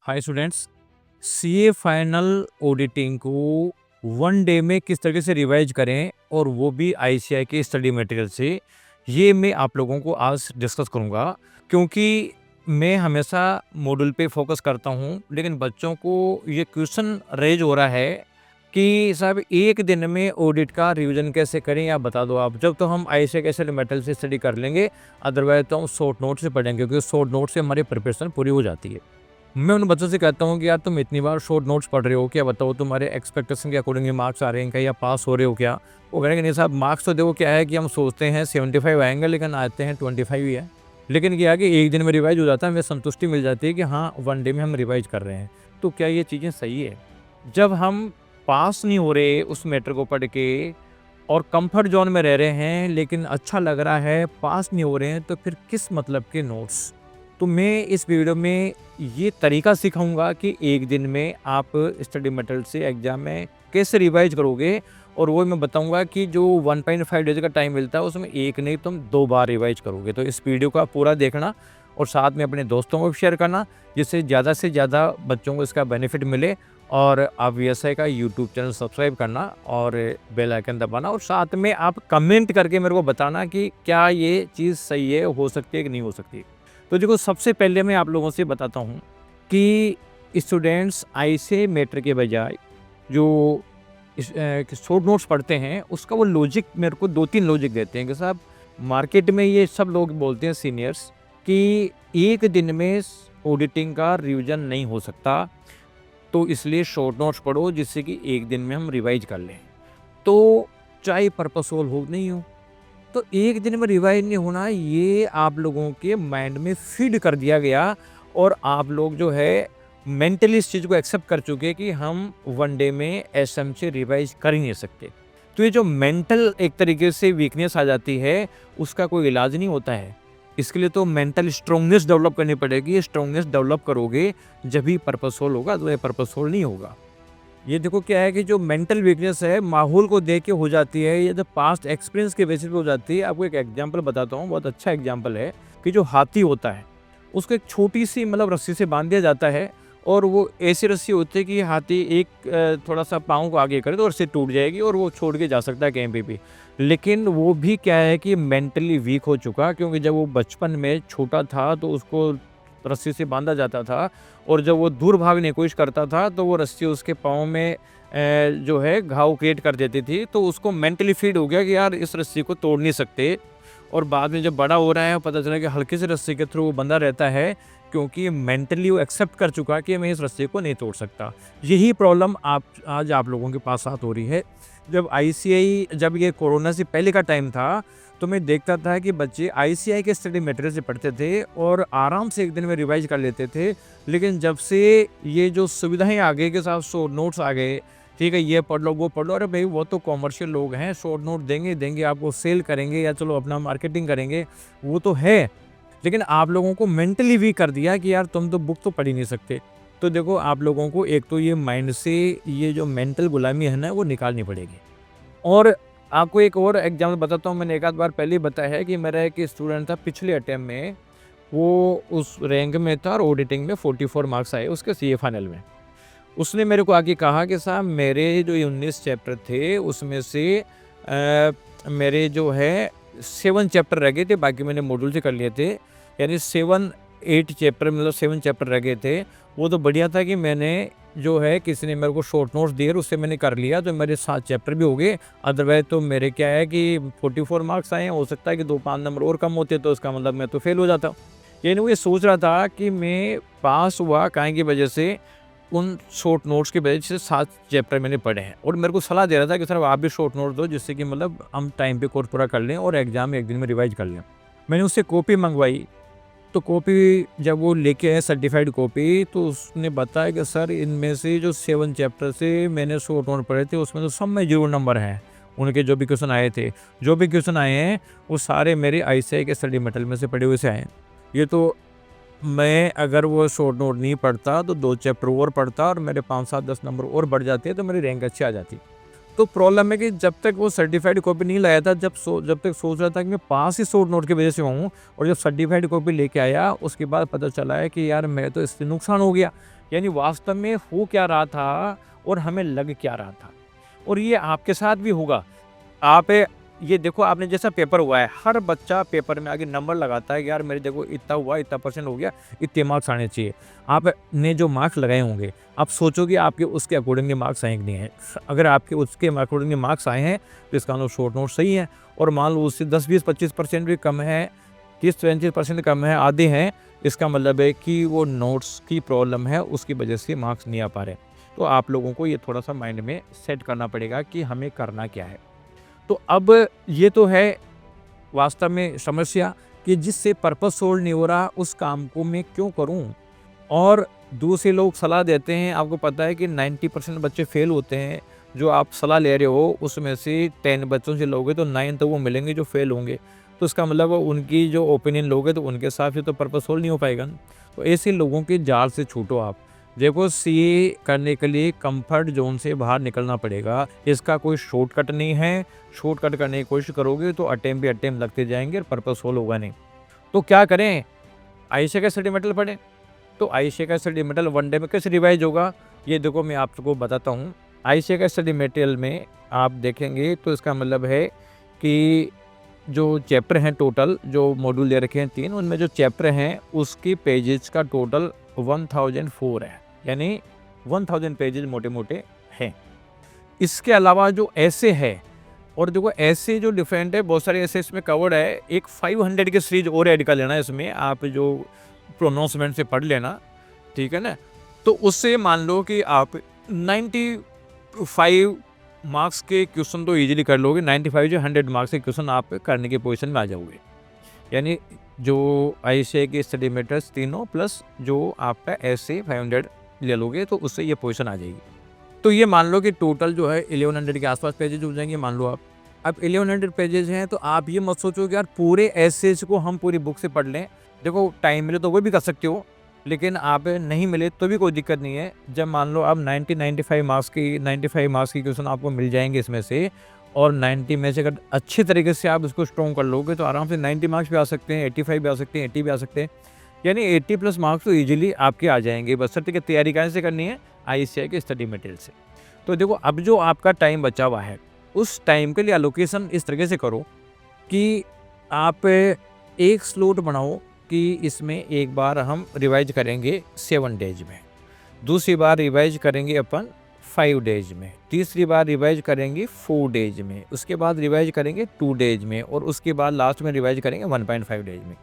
Hi students. CA final auditing को one day में किस तरीके से रिवाइज करें और वो भी आईसीआई के स्टडी मटेरियल से, ये मैं आप लोगों को आज डिस्कस करूंगा। क्योंकि मैं हमेशा मॉड्यूल पे फोकस करता हूँ, लेकिन बच्चों को ये क्वेश्चन रेज हो रहा है कि साहब एक दिन में ऑडिट का रिवीजन कैसे करें, या बता दो आप। जब तो हम आईसीआई के स्टडी मटेरियल से स्टडी कर लेंगे, अदरवाइज तो हम शॉर्ट नोट से पढ़ेंगे, क्योंकि शॉर्ट नोट से हमारी प्रिपरेशन पूरी हो जाती है। मैं उन बच्चों से कहता हूँ कि यार तुम इतनी बार शॉर्ट नोट्स पढ़ रहे हो, क्या बताओ तुम्हारे एक्सपेक्टेशन के अकॉर्डिंग मार्क्स आ रहे हैं क्या, या पास हो रहे हो क्या। वो कहेंगे नहीं साहब, मार्क्स तो देखो क्या है कि हम सोचते हैं 75 आएंगे, लेकिन आते हैं 25 ही है। लेकिन क्या है कि एक दिन में रिवाइज हो जाता है, हमें संतुष्टि मिल जाती है कि हाँ वन डे में हम रिवाइज कर रहे हैं। तो क्या ये चीज़ें सही है? जब हम पास नहीं हो रहे उस मैटर को पढ़ के और कंफर्ट जोन में रह रहे हैं, लेकिन अच्छा लग रहा है, पास नहीं हो रहे हैं, तो फिर किस मतलब के नोट्स। तो मैं इस वीडियो में ये तरीका सिखाऊंगा कि एक दिन में आप स्टडी मटेरियल से एग्जाम में कैसे रिवाइज करोगे। और वो मैं बताऊंगा कि जो 1.5 डेज का टाइम मिलता है, उसमें एक नहीं तुम 2 बार रिवाइज करोगे। तो इस वीडियो को आप पूरा देखना और साथ में अपने दोस्तों को भी शेयर करना, जिससे ज़्यादा से ज़्यादा बच्चों को इसका बेनिफिट मिले। और आप वीएसआई का यूट्यूब चैनल सब्सक्राइब करना और बेल आइकन दबाना, और साथ में आप कमेंट करके मेरे को बताना कि क्या ये चीज़ सही है, हो सकती है कि नहीं हो सकती। तो देखो, सबसे पहले मैं आप लोगों से बताता हूँ कि स्टूडेंट्स आईसीआई मैटर के बजाय जो शॉर्ट नोट्स पढ़ते हैं, उसका वो लॉजिक मेरे को 2-3 लॉजिक देते हैं कि साहब मार्केट में ये सब लोग बोलते हैं सीनियर्स कि एक दिन में ऑडिटिंग का रिवीजन नहीं हो सकता, तो इसलिए शॉर्ट नोट्स पढ़ो जिससे कि एक दिन में हम रिवाइज कर लें। तो चाहे पर्पस हो नहीं हो, तो एक दिन में रिवाइज नहीं होना, ये आप लोगों के माइंड में फीड कर दिया गया। और आप लोग जो है मेंटली इस चीज़ को एक्सेप्ट कर चुके कि हम वन डे में एसएम से रिवाइज कर ही नहीं सकते। तो ये जो मेंटल एक तरीके से वीकनेस आ जाती है, उसका कोई इलाज नहीं होता है। इसके लिए तो मेंटल स्ट्रांगनेस डेवलप करनी पड़ेगी। स्ट्रांगनेस डेवलप करोगे जब ही पर्पसफुल होगा, तो ये पर्पसफुल नहीं होगा। ये देखो क्या है कि जो मेंटल वीकनेस है, माहौल को देख के हो जाती है, ये जब पास्ट एक्सपीरियंस के बेसिस पे हो जाती है। आपको एक एग्जांपल बताता हूँ, बहुत अच्छा एग्जांपल है कि जो हाथी होता है, उसको एक छोटी सी मतलब रस्सी से बांध दिया जाता है, और वो ऐसी रस्सी होती है कि हाथी एक थोड़ा सा पाँव को आगे करे तो रस्सी टूट जाएगी और वो छोड़ के जा सकता है कहीं पे भी। लेकिन वो भी क्या है कि मेंटली वीक हो चुका, क्योंकि जब वो बचपन में छोटा था तो उसको रस्सी से बांधा जाता था, और जब वो दूर भागने की कोशिश करता था तो वो रस्सी उसके पाँव में जो है घाव क्रिएट कर देती थी। तो उसको मेंटली फीड हो गया कि यार इस रस्सी को तोड़ नहीं सकते। और बाद में जब बड़ा हो रहा है, पता चला कि हल्की सी रस्सी के थ्रू वो बंधा रहता है, क्योंकि मेंटली वो एक्सेप्ट कर चुका कि मैं इस रस्सी को नहीं तोड़ सकता। यही प्रॉब्लम आज आप लोगों के पास साथ हो रही है। जब आईसीआई, जब ये कोरोना से पहले का टाइम था, तो मैं देखता था कि बच्चे आईसीआई के स्टडी मटेरियल से पढ़ते थे और आराम से एक दिन में रिवाइज कर लेते थे। लेकिन जब से ये जो सुविधाएं आ गई के साथ शॉर्ट नोट्स आ गए, ठीक है, ये पढ़ लो वो पढ़ लो, अरे भाई वो तो कॉमर्शियल लोग हैं, शॉर्ट नोट देंगे आपको, सेल करेंगे या चलो अपना मार्केटिंग करेंगे, वो तो है। लेकिन आप लोगों को मेंटली वीक कर दिया कि यार तुम तो बुक तो पढ़ ही नहीं सकते। तो देखो, आप लोगों को एक तो ये माइंड से ये जो मेंटल गुलामी है ना, वो निकालनी पड़ेगी। और आपको एक और एग्जाम्पल बताता हूँ। मैंने एक आध बार पहले ही बताया है कि मेरा एक स्टूडेंट था, पिछले अटेम्प्ट में वो उस रैंक में था और ऑडिटिंग में 44 मार्क्स आए उसके सीए फाइनल में। उसने मेरे को आके कहा कि साहब मेरे जो 19 चैप्टर थे, उसमें से मेरे जो है 7 चैप्टर रह गए थे, बाकी मैंने मॉड्यूल से कर लिए थे। यानी 7-8 चैप्टर, मतलब 7 चैप्टर रह गए थे। वो तो बढ़िया था कि मैंने जो है, किसी ने मेरे को शॉर्ट नोट्स दिए, उससे मैंने कर लिया, तो मेरे 7 चैप्टर भी हो गए। अदरवाइज तो मेरे क्या है कि 44 मार्क्स आए हैं, हो सकता है कि 2-5 नंबर और कम होते, तो उसका मतलब मैं तो फेल हो जाता। यानी वो ये सोच रहा था कि मैं पास हुआ काहे की वजह से, उन शॉर्ट नोट्स की वजह से 7 चैप्टर मैंने पढ़े हैं। और मेरे को सलाह दे रहा था कि सर आप भी शॉर्ट नोट दो, जिससे कि मतलब हम टाइम पे कोर्स पूरा कर लें और एग्जाम में एक दिन में रिवाइज कर लें। मैंने उससे कॉपी मंगवाई, तो कॉपी जब वो लेके आए सर्टिफाइड कॉपी, तो उसने बताया कि सर इनमें से जो 7 चैप्टर से मैंने शॉर्ट नोट पढ़े थे, उसमें तो सब में 0 नंबर हैं। उनके जो भी क्वेश्चन आए थे, जो भी क्वेश्चन आए हैं, वो सारे मेरे आईसीआई के स्टडी मटेरियल में से पढ़े हुए से आए हैं। ये तो मैं अगर वो शॉर्ट नोट नहीं पढ़ता तो 2 चैप्टर और पढ़ता और मेरे 5-7-10 नंबर और बढ़ जाते, तो मेरी रैंक अच्छी आ जाती। तो प्रॉब्लम है कि जब तक वो सर्टिफाइड कॉपी नहीं लाया था, जब तक सोच रहा था कि मैं पास ही शॉर्ट नोट की वजह से हूँ, और जब सर्टिफाइड कॉपी लेके आया, उसके बाद पता चला है कि यार मैं तो इससे नुकसान हो गया। यानी वास्तव में हो क्या रहा था और हमें लग क्या रहा था। और ये आपके साथ भी होगा। आप ये देखो, आपने जैसा पेपर हुआ है, हर बच्चा पेपर में आगे नंबर लगाता है कि यार मेरे देखो इतना हुआ, इतना परसेंट हो गया, इतने मार्क्स आने चाहिए। आपने जो मार्क्स लगाए होंगे, आप सोचोगे आपके उसके अकॉर्डिंगली मार्क्स आए कि नहीं है। अगर आपके उसके अकॉर्डिंगली मार्क्स आए हैं तो इसका मतलब शॉर्ट नोट सही है। और मान लो उससे 10-20-25% भी कम है, 30-35% कम है, आधे हैं, इसका मतलब है कि वो नोट्स की प्रॉब्लम है, उसकी वजह से मार्क्स नहीं आ पा रहे। तो आप लोगों को ये थोड़ा सा माइंड में सेट करना पड़ेगा कि हमें करना क्या है। तो अब ये तो है वास्तव में समस्या कि जिससे पर्पस सोल्व नहीं हो रहा, उस काम को मैं क्यों करूं। और दूसरे लोग सलाह देते हैं, आपको पता है कि 90% बच्चे फेल होते हैं। जो आप सलाह ले रहे हो उसमें से 10 बच्चों से लोगे तो 9 तो वो मिलेंगे जो फेल होंगे। तो इसका मतलब उनकी जो ओपिनियन लोगे तो उनके हिसाब से तो पर्पस सोल्व नहीं हो पाएगा ना। तो ऐसे लोगों के जाल से छूटो आप। देखो, सीए करने के लिए कंफर्ट जोन से बाहर निकलना पड़ेगा। इसका कोई शॉर्टकट नहीं है। शॉर्टकट करने की कोशिश करोगे तो अटेम्प्ट लगते जाएंगे और पर्पस सोल्व होगा नहीं। तो क्या करें? आईसीए का स्टडी मटेरियल पढ़ें। तो आईसीए का स्टडी मटेरियल वन डे में कैसे रिवाइज होगा, ये देखो मैं आपको बताता हूँ। आईसीए का स्टडी मटेरियल में आप देखेंगे तो इसका मतलब है कि जो चैप्टर हैं, टोटल जो मॉड्यूल दे रखे हैं 3, उनमें जो चैप्टर हैं उसकी पेजेस का टोटल 1004 है। यानी 1000 पेजेस मोटे मोटे हैं। इसके अलावा जो ऐसे है, और देखो ऐसे जो डिफरेंट है, बहुत सारे ऐसे इसमें कवर्ड है। एक 500 की सीरीज और ऐड कर लेना इसमें, आप जो प्रोनाउंसमेंट से पढ़ लेना, ठीक है ना। तो उससे मान लो कि आप 95 मार्क्स के क्वेश्चन तो इजीली कर लोगे। 95 से 100 मार्क्स के क्वेश्चन आप करने की पोजीशन में आ जाओगे। यानी जो आईसीए के स्टडी मटेरियल्स तीनों प्लस जो आपका ऐसे 500 ले लोगे तो उससे ये पोजीशन आ जाएगी। तो ये मान लो कि टोटल जो है 1100 के आसपास पेजेज हो जाएंगे, मान लो आप। अब 1100 पेजेज हैं तो आप ये मत सोचो कि यार पूरे एसेज को हम पूरी बुक से पढ़ लें। देखो, टाइम मिले तो वो भी कर सकते हो, लेकिन आप नहीं मिले तो भी कोई दिक्कत नहीं है। जब मान लो आप 95 मार्क्स की क्वेश्चन आपको मिल जाएंगे इसमें से, और 90 में से अगर अच्छे तरीके से आप इसको स्ट्रॉन्ग कर लोगे तो आराम से 90 मार्क्स भी आ सकते हैं, 85 भी आ सकते हैं, 80 भी आ सकते हैं। यानी 80+ मार्क्स तो ईजिली आपके आ जाएंगे। बस सर, तैयारी कैसे करनी है? आईसीए के स्टडी मटेरियल से। तो देखो, अब जो आपका टाइम बचा हुआ है उस टाइम के लिए एलोकेशन इस तरीके से करो कि आप एक स्लॉट बनाओ कि इसमें एक बार हम रिवाइज करेंगे 7 डेज में, दूसरी बार रिवाइज करेंगे अपन 5 डेज में, तीसरी बार रिवाइज करेंगे 4 डेज में, उसके बाद रिवाइज करेंगे 2 डेज में, और उसके बाद लास्ट में रिवाइज करेंगे 1.5 डेज में।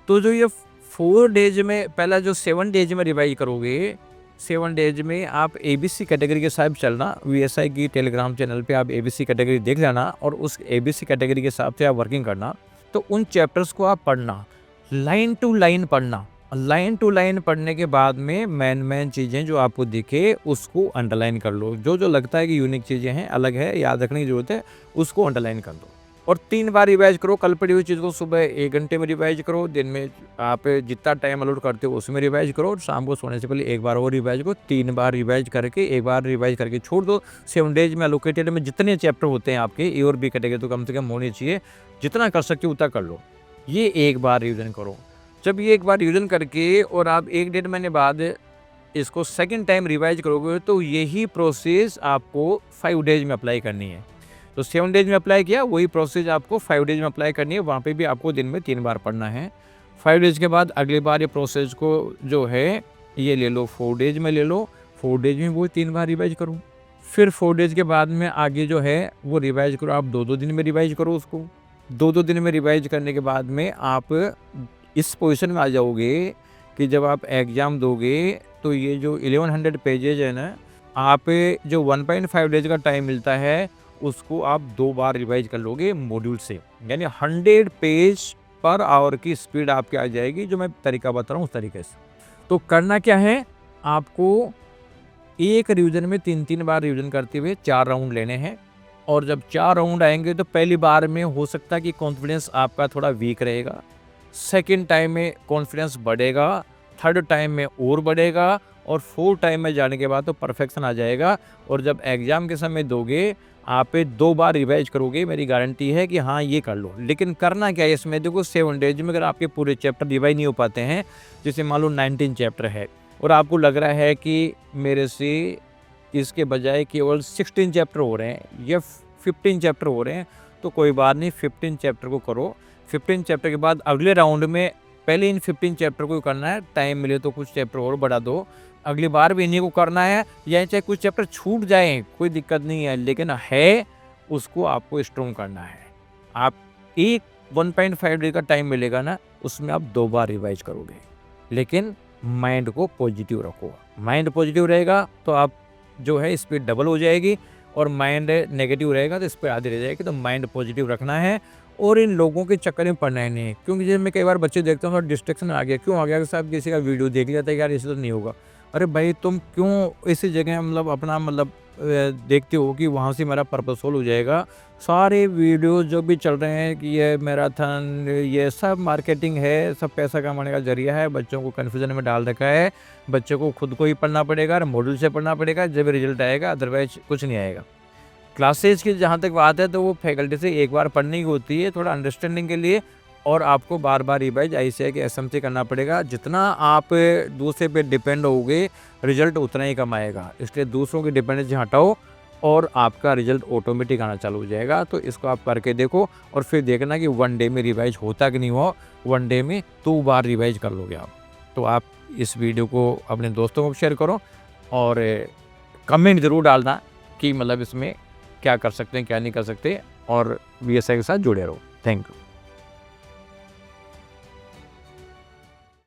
तो जो ये 4 डेज में, पहला जो 7 डेज में रिवाइज करोगे, 7 डेज में आप एबीसी कैटेगरी के साथ चलना। वीएसआई की टेलीग्राम चैनल पे आप एबीसी कैटेगरी देख लेना और उस एबीसी कैटेगरी के हिसाब से आप वर्किंग करना। तो उन चैप्टर्स को आप पढ़ना, लाइन टू लाइन पढ़ना। लाइन टू लाइन पढ़ने के बाद में मेन चीज़ें जो आपको दिखे उसको अंडरलाइन कर लो। जो जो लगता है कि यूनिक चीज़ें हैं, अलग है, याद रखने की जरूरत है, उसको अंडरलाइन कर दो। और 3 बार रिवाइज करो। कल पढ़ी हुई चीज़ को सुबह 1 घंटे में रिवाइज करो, दिन में आप जितना टाइम अलॉट करते हो उसमें रिवाइज करो, और शाम को सोने से पहले एक बार और रिवाइज करो। 3 बार रिवाइज करके एक बार रिवाइज करके छोड़ दो। 7 डेज में एलोकेटेड में जितने चैप्टर होते हैं आपके ए और बी कैटेगरी तो कम से कम होने चाहिए, जितना कर सकते हो उतना कर लो। ये एक बार रिविजन करो। जब ये एक बार रिविजन करके और आप 1-1.5 महीने बाद इसको सेकेंड टाइम रिवाइज करोगे तो यही प्रोसेस आपको 5 डेज में अप्लाई करनी है। तो 7 डेज में अप्लाई किया, वही प्रोसेस आपको 5 डेज में अप्लाई करनी है। वहाँ पे भी आपको दिन में 3 बार पढ़ना है। 5 डेज के बाद अगली बार ये प्रोसेस को जो है ये ले लो, 4 डेज में ले लो। 4 डेज में वो 3 बार रिवाइज करो। फिर 4 डेज के बाद में आगे जो है वो रिवाइज करो। आप 2-2 दिन में रिवाइज करो उसको। 2-2 दिन में रिवाइज करने के बाद में आप इस पोजीशन में आ जाओगे कि जब आप एग्ज़ाम दोगे तो ये जो 1100 पेजेज है ना, आप जो 1.5 डेज का टाइम मिलता है उसको आप 2 बार रिवाइज कर लोगे मॉड्यूल से। यानी 100 पेज पर आवर की स्पीड आपकी आ जाएगी, जो मैं तरीका बता रहा हूँ उस तरीके से। तो करना क्या है, आपको एक रिवीजन में 3-3 बार रिवीजन करते हुए 4 राउंड लेने हैं। और जब 4 राउंड आएंगे तो पहली बार में हो सकता है कि कॉन्फिडेंस आपका थोड़ा वीक रहेगा, सेकेंड टाइम में कॉन्फिडेंस बढ़ेगा, थर्ड टाइम में और बढ़ेगा, और 4 टाइम में जाने के बाद तो परफेक्शन आ जाएगा। और जब एग्ज़ाम के समय दोगे आप 2 बार रिवाइज करोगे, मेरी गारंटी है कि हाँ ये कर लो। लेकिन करना क्या है इसमें, देखो 7 डेज में अगर आपके पूरे चैप्टर रिवाइज नहीं हो पाते हैं, जैसे मान लो 19 चैप्टर है और आपको लग रहा है कि मेरे से इसके बजाय केवल 16 चैप्टर हो रहे हैं या 15 चैप्टर हो रहे हैं, तो कोई बात नहीं, 15 चैप्टर को करो। 15 चैप्टर के बाद अगले राउंड में पहले इन 15 चैप्टर को करना है, टाइम मिले तो कुछ चैप्टर और बढ़ा दो, अगली बार भी इन्हीं को करना है, या चाहे कुछ चैप्टर छूट जाए कोई दिक्कत नहीं है, लेकिन है उसको आपको स्ट्रॉन्ग करना है। आप एक 1.5 डे का टाइम मिलेगा ना, उसमें आप 2 बार रिवाइज करोगे, लेकिन माइंड को पॉजिटिव रखो। माइंड पॉजिटिव रहेगा तो आप जो है स्पीड डबल हो जाएगी, और माइंड नेगेटिव रहेगा तो स्पीड आधी रह जाएगी। तो माइंड पॉजिटिव रखना है और इन लोगों के चक्कर में पड़ना ही नहीं है। क्योंकि जैसे मैं कई बार बच्चे देखता हूँ, डिस्ट्रैक्शन आ गया, क्यों आ गया, साहब किसी का वीडियो देख लिया था, यार इससे तो नहीं होगा। अरे भाई, तुम क्यों इसी जगह मतलब अपना मतलब देखते हो कि वहाँ से मेरा पर्पस सोल्व हो जाएगा। सारे वीडियो जो भी चल रहे हैं कि ये मैराथन, ये सब मार्केटिंग है, सब पैसा कमाने का जरिया है, बच्चों को कन्फ्यूजन में डाल रखा है। बच्चों को खुद को ही पढ़ना पड़ेगा और मॉडल से पढ़ना पड़ेगा, जब रिजल्ट आएगा, अदरवाइज कुछ नहीं आएगा। क्लासेज की जहाँ तक बात है, तो वो फैकल्टी से एक बार पढ़ने की होती है थोड़ा अंडरस्टैंडिंग के लिए, और आपको बार बार रिवाइज आईसीएआई के एसएमसी करना पड़ेगा। जितना आप दूसरे पे डिपेंड होगे, रिजल्ट उतना ही कम आएगा। इसलिए दूसरों की डिपेंडेंसी हटाओ और आपका रिजल्ट ऑटोमेटिक आना चालू हो जाएगा। तो इसको आप करके देखो और फिर देखना कि 1 डे में रिवाइज होता कि नहीं हो। 1 डे में 2 बार रिवाइज कर लोगे आप। तो आप इस वीडियो को अपने दोस्तों को शेयर करो और कमेंट ज़रूर डालना कि मतलब इसमें क्या कर सकते हैं, क्या नहीं कर सकते, और वीएसआई के साथ जुड़े रहो। Thank you.